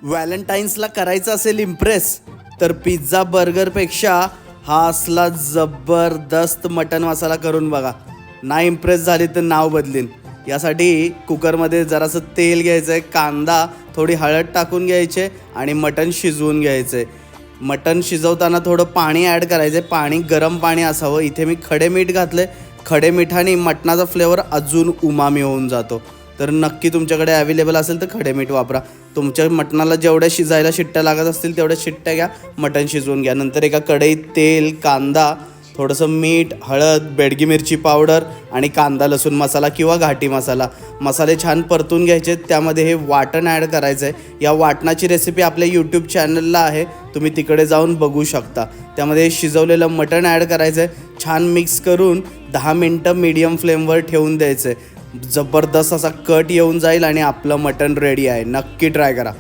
व्हॅलेंटाईन्सला करायचं असेल इम्प्रेस तर पिझ्झा बर्गरपेक्षा हा असला जबरदस्त मटन मसाला करून बघा. नाही इम्प्रेस झाली तर नाव बदलीन. यासाठी कुकरमध्ये जरासं तेल घ्यायचं आहे, कांदा, थोडी हळद टाकून घ्यायचे आणि मटण शिजवून घ्यायचं आहे. मटण शिजवताना थोडं पाणी ॲड करायचं आहे. पाणी गरम पाणी असावं. इथे मी खडे मीठ घातले. खडे मिठाने मटणाचा फ्लेवर अजून उमामी होऊन जातो. तर नक्की तुमच्याकडे अवेलेबल असेल तर खडे मीठ वापरा. तुमच्या मटणाला जेवढ्या शिजायला शिट्ट्या लागत असतील तेवढ्या शिट्ट्या घ्या, मटण शिजवून घ्या. नंतर एका कढईत तेल, कांदा, थोडंसं मीठ, हळद, बेडगी मिरची पावडर आणि कांदा लसूण मसाला किंवा घाटी मसाले छान परतून घ्यायचे. त्यामध्ये हे वाटण ॲड करायचं आहे. या वाटणाची रेसिपी आपल्या यूट्यूब चॅनलला आहे, तुम्ही तिकडे जाऊन बघू शकता. त्यामध्ये शिजवलेलं मटण ॲड करायचं आहे. छान मिक्स करून 10 मिनटं मीडियम फ्लेमवर ठेवून द्यायचं आहे. जबरदस्त असा कट येऊन जाईल आणि आपलं मटण रेडी आहे. नक्की ट्राय करा.